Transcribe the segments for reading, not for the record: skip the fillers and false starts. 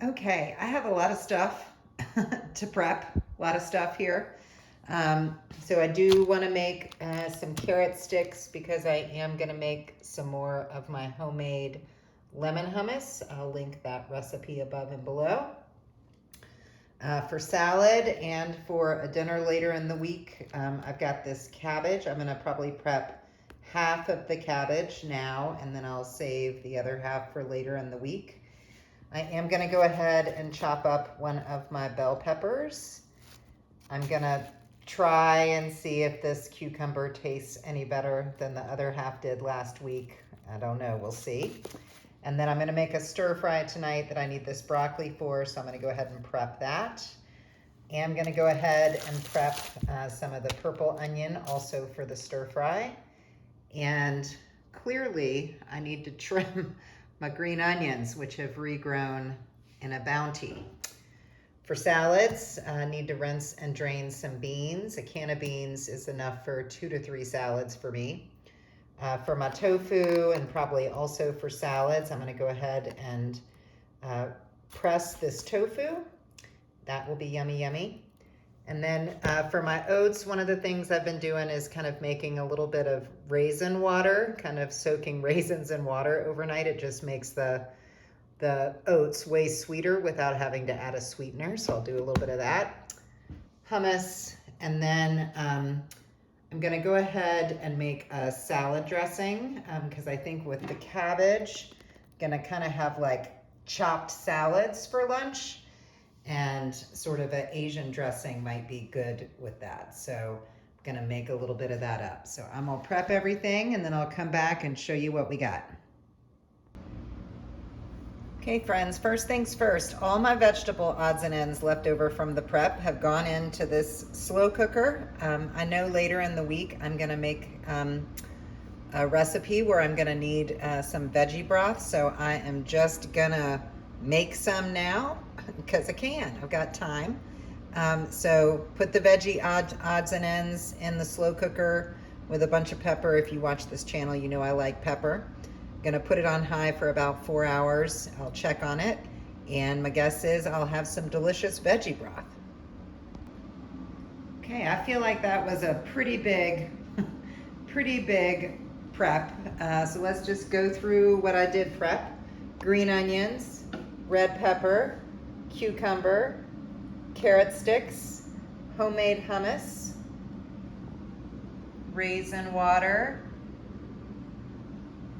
Okay, I have a lot of stuff to prep, a lot of stuff here. So I do want to make some carrot sticks because I am going to make some more of my homemade lemon hummus. I'll link that recipe above and below. For salad and for a dinner later in the week, I've got this cabbage. I'm going to probably prep half of the cabbage now, and then I'll save the other half for later in the week. I am going to go ahead and chop up one of my bell peppers. I'm going to try and see if this cucumber tastes any better than the other half did last week. I don't know, we'll see. And then I'm going to make a stir fry tonight that I need this broccoli for, so I'm going to go ahead and prep that. And I'm going to go ahead and prep some of the purple onion also for the stir fry. And clearly I need to trim my green onions, which have regrown in a bounty. For salads, I need to rinse and drain some beans. A can of beans is enough for 2 to 3 salads for me. For my tofu and probably also for salads, I'm going to go ahead and press this tofu. That will be yummy, yummy. And then for my oats, one of the things I've been doing is kind of making a little bit of raisin water, kind of soaking raisins in water overnight. It just makes the oats way sweeter without having to add a sweetener. So I'll do a little bit of that. Hummus, and then I'm gonna go ahead and make a salad dressing because I think with the cabbage, I'm gonna kind of have like chopped salads for lunch, and sort of an Asian dressing might be good with that. So I'm gonna make a little bit of that up. So I'm gonna prep everything and then I'll come back and show you what we got. Okay friends, first things first, all my vegetable odds and ends left over from the prep have gone into this slow cooker. I know later in the week I'm gonna make a recipe where I'm gonna need some veggie broth, so I am just gonna make some now because I can, I've got time. So put the veggie odds and ends in the slow cooker with a bunch of pepper. If you watch this channel, you know I like pepper. Gonna put it on high for about 4 hours. I'll check on it, and my guess is I'll have some delicious veggie broth. Okay, I feel like that was a pretty big prep. So let's just go through what I did prep. Green onions, red pepper, cucumber, carrot sticks, homemade hummus, raisin water.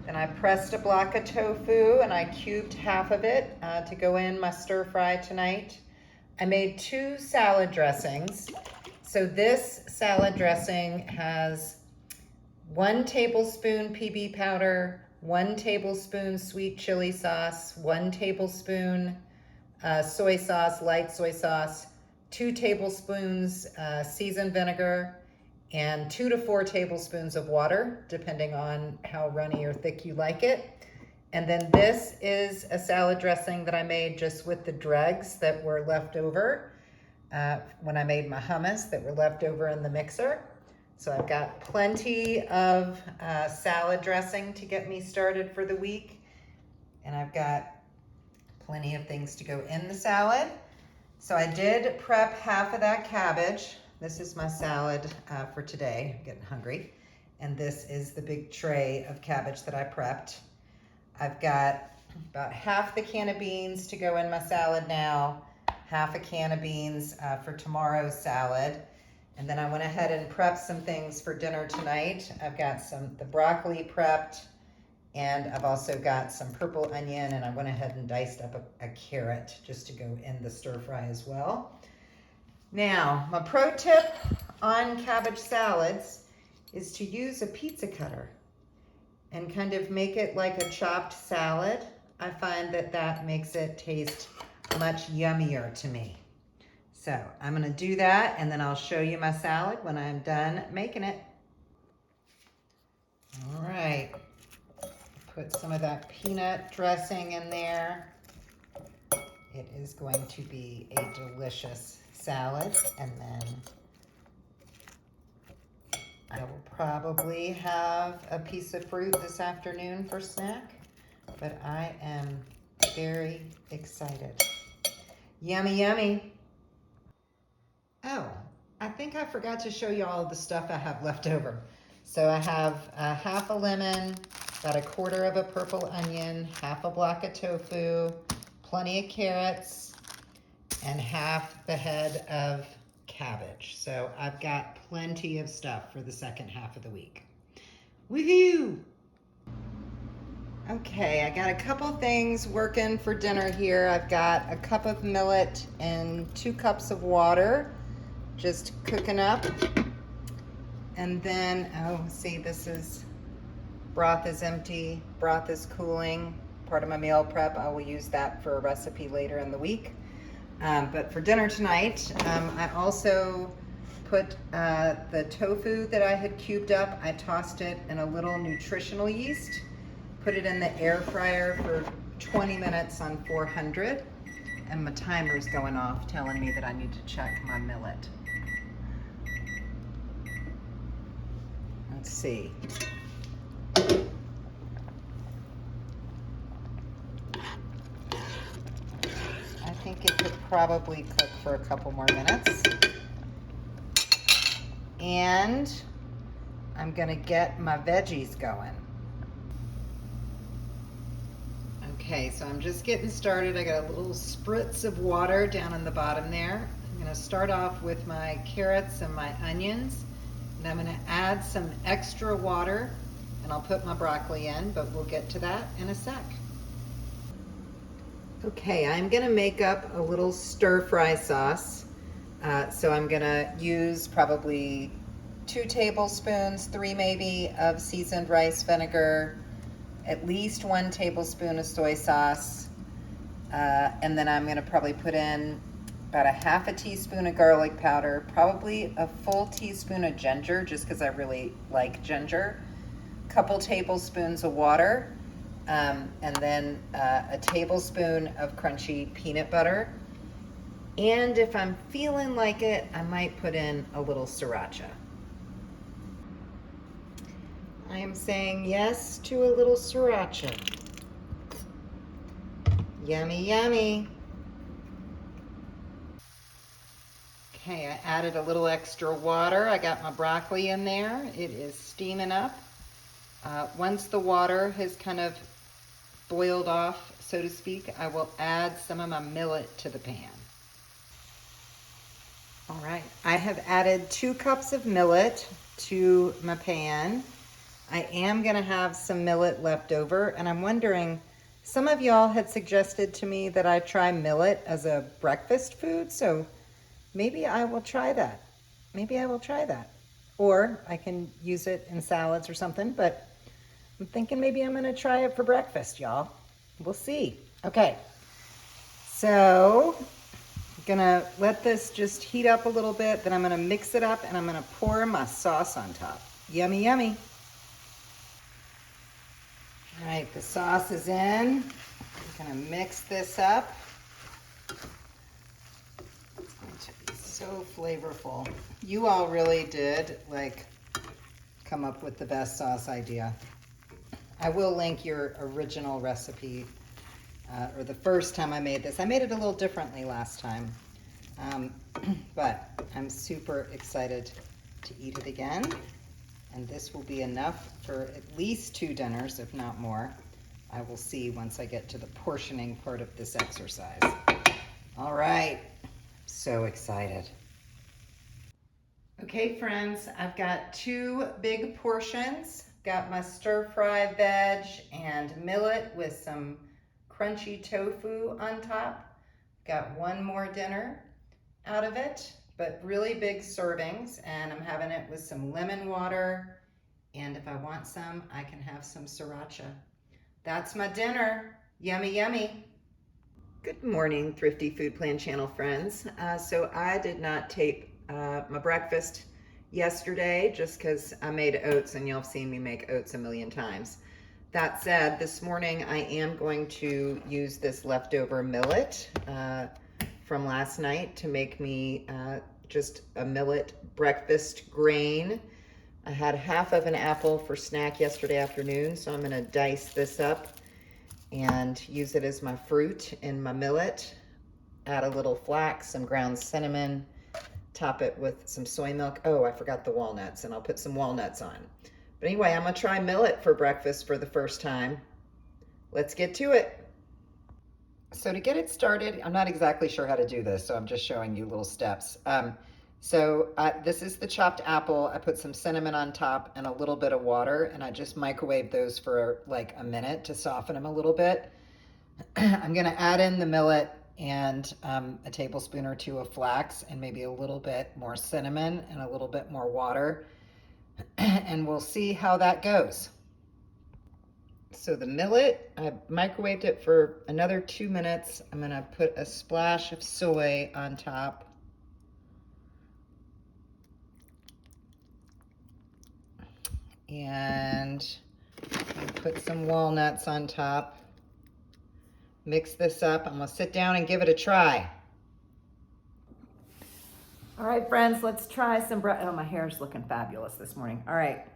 Then I pressed a block of tofu and I cubed half of it to go in my stir fry tonight. I made 2 salad dressings. So this salad dressing has 1 tablespoon PB powder, 1 tablespoon sweet chili sauce, 1 tablespoon soy sauce, light soy sauce, 2 tablespoons seasoned vinegar, and 2 to 4 tablespoons of water, depending on how runny or thick you like it. And then this is a salad dressing that I made just with the dregs that were left over when I made my hummus that were left over in the mixer. So I've got plenty of salad dressing to get me started for the week. And I've got plenty of things to go in the salad. So I did prep half of that cabbage. This is my salad for today. I'm getting hungry. And this is the big tray of cabbage that I prepped. I've got about half the can of beans to go in my salad now, half a can of beans for tomorrow's salad. And then I went ahead and prepped some things for dinner tonight. I've got the broccoli prepped, and I've also got some purple onion, and I went ahead and diced up a carrot just to go in the stir fry as well. Now, my pro tip on cabbage salads is to use a pizza cutter and kind of make it like a chopped salad. I find that makes it taste much yummier to me. So I'm gonna do that, and then I'll show you my salad when I'm done making it. All right, put some of that peanut dressing in there. It is going to be a delicious salad. And then I will probably have a piece of fruit this afternoon for snack, but I am very excited. Yummy, yummy. Oh, I think I forgot to show you all the stuff I have left over. So I have half a lemon, about a quarter of a purple onion, half a block of tofu, plenty of carrots, and half the head of cabbage. So I've got plenty of stuff for the second half of the week. Woohoo! Okay, I got a couple things working for dinner here. I've got a cup of millet and 2 cups of water just cooking up. And then, oh, see, this is, broth is empty, broth is cooling, part of my meal prep. I will use that for a recipe later in the week. But for dinner tonight, I also put the tofu that I had cubed up. I tossed it in a little nutritional yeast, put it in the air fryer for 20 minutes on 400, and my timer's going off telling me that I need to check my millet. Let's see. I think it could probably cook for a couple more minutes. And I'm gonna get my veggies going. Okay, so I'm just getting started. I got a little spritz of water down in the bottom there. I'm gonna start off with my carrots and my onions, and I'm gonna add some extra water, and I'll put my broccoli in, but we'll get to that in a sec. Okay, I'm gonna make up a little stir-fry sauce. So I'm gonna use probably 2 tablespoons, 3 maybe, of seasoned rice vinegar, at least 1 tablespoon of soy sauce, and then I'm gonna probably put in about a half a teaspoon of garlic powder, probably a full teaspoon of ginger, just because I really like ginger, a couple tablespoons of water, and then a tablespoon of crunchy peanut butter. And if I'm feeling like it, I might put in a little sriracha. I am saying yes to a little sriracha. Yummy, yummy. Okay, I added a little extra water. I got my broccoli in there. It is steaming up. Once the water has kind of boiled off, so to speak, I will add some of my millet to the pan. All right, I have added 2 cups of millet to my pan. I am gonna have some millet left over, and I'm wondering, some of y'all had suggested to me that I try millet as a breakfast food, so maybe I will try that. Maybe I will try that. Or I can use it in salads or something, but I'm thinking maybe I'm gonna try it for breakfast, y'all. We'll see. Okay, so gonna let this just heat up a little bit, then I'm gonna mix it up and I'm gonna pour my sauce on top. Yummy, yummy. All right, the sauce is in. I'm gonna mix this up. It's going to be so flavorful. You all really did come up with the best sauce idea. I will link your original recipe, or the first time I made this. I made it a little differently last time, but I'm super excited to eat it again. And this will be enough for at least 2 dinners, if not more. I will see once I get to the portioning part of this exercise. All right, so excited. Okay, friends, I've got 2 big portions. Got my stir-fry veg and millet with some crunchy tofu on top. Got 1 more dinner out of it, but really big servings, and I'm having it with some lemon water, and if I want some, I can have some sriracha. That's my dinner. Yummy, yummy. Good morning, Thrifty Food Plan Channel friends. So I did not tape my breakfast yesterday just because I made oats, and you'll have seen me make oats a million times. That said, this morning I am going to use this leftover millet from last night to make me just a millet breakfast grain. I had half of an apple for snack yesterday afternoon, so I'm gonna dice this up and use it as my fruit in my millet. add a little flax, some ground cinnamon, top it with some soy milk. Oh, I forgot the walnuts, and I'll put some walnuts on. But anyway, I'm gonna try millet for breakfast for the first time. Let's get to it. So to get it started, I'm not exactly sure how to do this, so I'm just showing you little steps. This is the chopped apple. I put some cinnamon on top and a little bit of water, and I just microwave those for like a minute to soften them a little bit. I'm gonna add in the millet and a tablespoon or two of flax and maybe a little bit more cinnamon and a little bit more water, and we'll see how that goes. So the millet, I microwaved it for another 2 minutes. I'm gonna put a splash of soy on top. And put some walnuts on top. Mix this up. I'm gonna sit down and give it a try. All right, friends, let's try some oh, my hair's looking fabulous this morning. All right,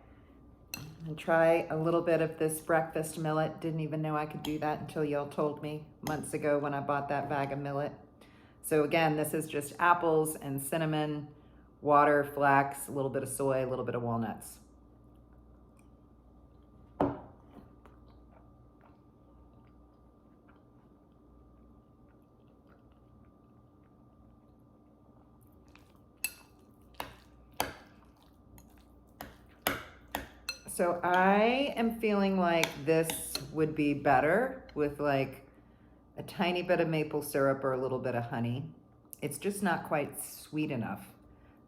and try a little bit of this breakfast millet. Didn't even know I could do that until y'all told me months ago when I bought that bag of millet. So again, this is just apples and cinnamon, water, flax, a little bit of soy, a little bit of walnuts. So I am feeling like this would be better with like a tiny bit of maple syrup or a little bit of honey. It's just not quite sweet enough.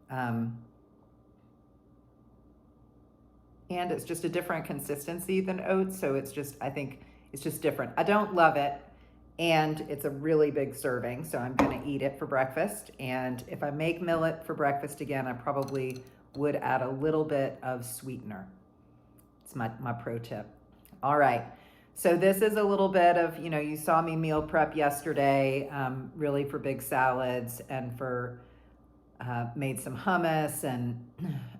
And it's just a different consistency than oats. So it's just, I think it's just different. I don't love it. And it's a really big serving. So I'm gonna eat it for breakfast. And if I make millet for breakfast again, I probably would add a little bit of sweetener. It's my pro tip. All right, so this is a little bit of, you saw me meal prep yesterday, really for big salads and for, made some hummus and,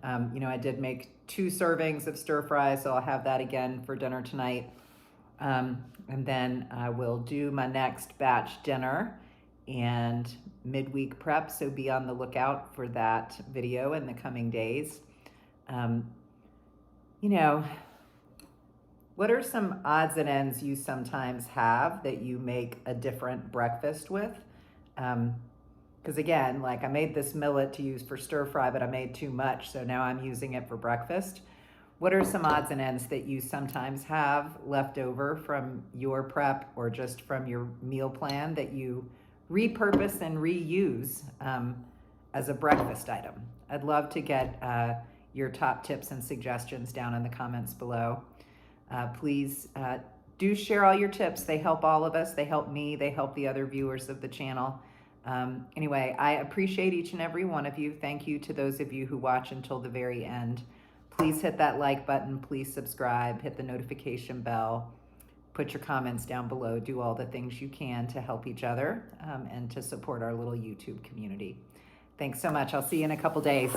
I did make 2 servings of stir fry, so I'll have that again for dinner tonight. And then I will do my next batch dinner and midweek prep, so be on the lookout for that video in the coming days. What are some odds and ends you sometimes have that you make a different breakfast with? Because again, like I made this millet to use for stir fry, but I made too much, so now I'm using it for breakfast. What are some odds and ends that you sometimes have left over from your prep or just from your meal plan that you repurpose and reuse as a breakfast item? I'd love to get your top tips and suggestions down in the comments below. Please do share all your tips. They help all of us. They help me. They help the other viewers of the channel. Anyway, I appreciate each and every one of you. Thank you to those of you who watch until the very end. Please hit that like button. Please subscribe. Hit the notification bell. Put your comments down below. Do all the things you can to help each other and to support our little YouTube community. Thanks so much. I'll see you in a couple days.